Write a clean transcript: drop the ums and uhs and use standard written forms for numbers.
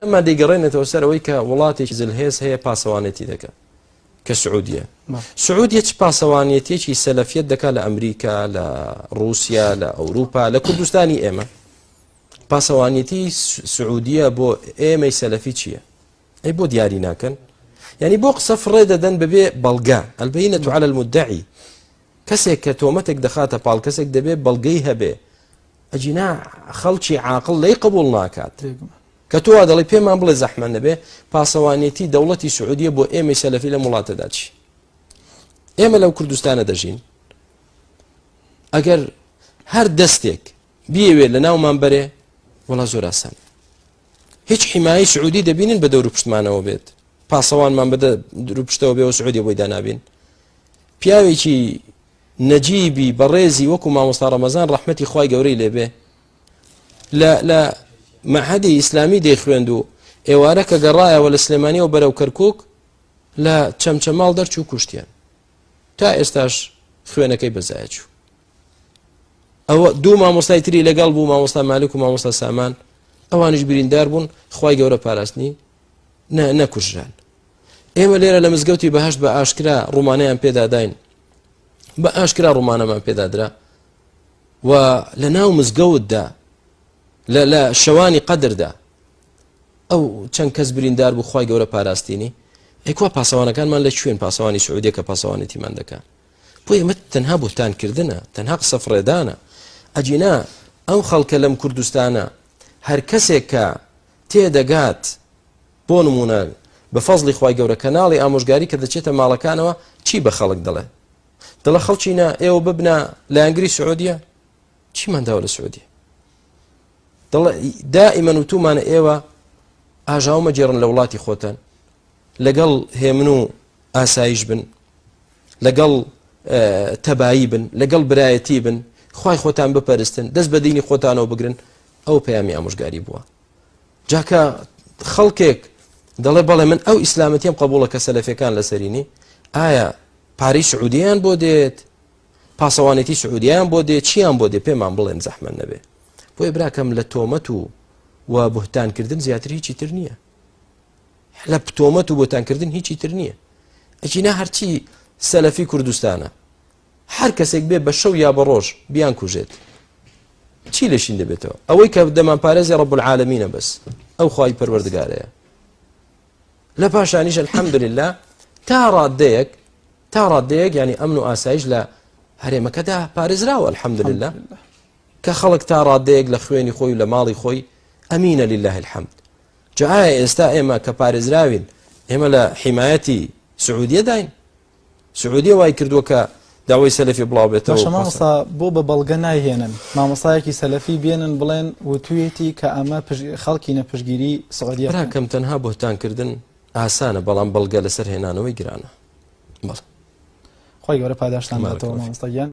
ئەمە دەیگەڕێنێتەوە سەرەوەی کە وڵاتێکی زلهێز هەیە پاسەوانێتی دەکات کە سعودیە. سعودیە چ پاسەوانێتێکی سەلەفیەت دەکات لە ئەمریکا، لە رووسیا، لە ئەوروپا، لە کوردستانی ئێمە. پاسەوانێتی سعودیە بۆ ئێمەی سەلەفی چییە؟ ئەی بۆ دیاری ناکەن؟ یعنی بۆ قسە فڕێ دەدەن بەبێ بەڵگە. البەینەة عەلە المدعی، کەسێک کە تۆمەتێک دەخاتە پاڵ، کەسێک دەبێ بەڵگەی هەبێ، ئەجینا خەڵکی عاقڵ لەی قبوڵ ناکات کە تۆ دەڵی پێمان بڵێ زەحمە نەبێ پاسەوانێتی دەوڵەتی سعودیە بۆ ئێمەی سەلەفی لە وڵاتەدا چی؟ ئێمە لەو کوردستانە دەژین، ئەگەر هەر دەستێک بیەوێت لە ناومان بەرێ وەڵا زۆر ئاسان، هیچ حیمایی سعودی دەبینن بە دەور و پشتمانەوە بێت، پاسەوانمان بە دەور و پشتەوە بێ و سعودی بۆی دانابین. پیاوێکی نەجیبی بەڕێزی وەکو مامۆستا ڕەمەزان ڕەحمەتی خوای گەورەی لێبێ لە مەعهەدی ئیسلامی دەیخوێند و ئێوارە کە گەڕایەوە لە سلێمانیەوە بەرەو کەرکووک لە چەمچەماڵ دەرچوو کوشتیان، تا ئێستاش خوێنەکەی بەزایە چوو. ئەوە دوو مامۆستای تری لەگەڵ بوو، مامۆستا مالک و مامۆستا سامان، ئەوانش بریندار بوون، خوای گەورە پاراستنی نەکوژران. ئێمە لێرە لە مزگەوتی بەهەشت بە ئاشکرا ڕوومانەیان پێداداین، بە ئاشکرا ڕوومانەمان پێدادرا و لە ناو مزگەوتدا لە شەوانی قەدردا ئەو چەند کەس بریندار بوو، خوای گەورە پاراستنی. ئەیکوا پاسەوانەکانمان لە کوێن؟ پاسەوانی سعودیە کە پاسەوانێتیمان دەکات. بۆ ئێمە تەنها بوتانکردنە، تەنها قسە فڕێدانە. ئەجینا ئەو خەڵکە لەم کوردستانە هەر کەسێک کە تێدەگات بۆ نمونە بە فەزڵی خوای گەورە کەناڵی ئامۆژگاری کە دەچێتە ماڵەکانەوە چی بە خەڵک دەڵێ؟ دڵە خەڵچینە ئێوە ببنە لە ئەنگری سعودیە، چیمان داوە لە سعودیە؟ دڵە دائیمەن وتومانە ئێوە ئاژاومە جێڕن لە وڵاتی خۆتان، لەگەڵ هێمن و ئاسایش بن، لەگەڵ تەبایی بن، لەگەڵ برایەتی بن، خوای خۆتان بپەرستن، دەست بە دینی خۆتانەوە بگرن. ئەو پەیامی ئامۆژگاری بووە. جاکە خەڵکێک دەڵێ بەڵێ من ئەو ئیسلامەتیم قبوڵە کە سەلەفیەکان لەسەرینی، ئایا پارەی سعودیان بۆ دێت؟ پاسەوانێتی سعودیان بۆ دێت؟ چیان بۆ دێت؟ پێمان بڵێن زەحمە نەبێ. بۆیە براکەم لە تۆمەت و بوهتانکردن زیاتر هیچی تر نییە، لە تۆمەت و بوهتانکردن هیچی تر نییە. ئەجینا هەرچی سەلەفی کوردستانە هەر کەسێک بێ بە شەو یا بە ڕۆژ بیان کوژێت، چی لەشین دەبێتەوە؟ ئەوەی کە دەمان پارێزی ڕەب العالەمینە بەس، ئەو خوای پەروەردگارەیە. لە پاشانیش الحەمدولله تا ڕادەیەک یعنی ئەمن و ئاسایش لە هەرێمەکەدا پارێزراوە الحەمدولله، کە خەڵک تا ڕادەیەک لە خوێنی خۆی و لە ماڵی خۆی ئەمینە لله الحەمد. جا ئایا ئێستا ئێمە کە پارێزراوین ئێمە لە حیمایەتی سعودیە داین؟ سعودیە وای کردووە کە داوای سەلەفی بڵاو بێتەوە. باشە مامۆستا بۆ بە بەڵگە نایهێنن، مامۆستایەکی سەلەفی بێنن بڵێن وتوێتی کە ئەمە خەڵکی نەپشگیری سعودیە. براکەم تەنها بۆتانکردن ئاسانە، بەڵام بەڵگە لەسەر هێنانەوەی گرانە. بەڵێ خۆی گەورە پاداشتان بێتەوە مامۆستا گیان.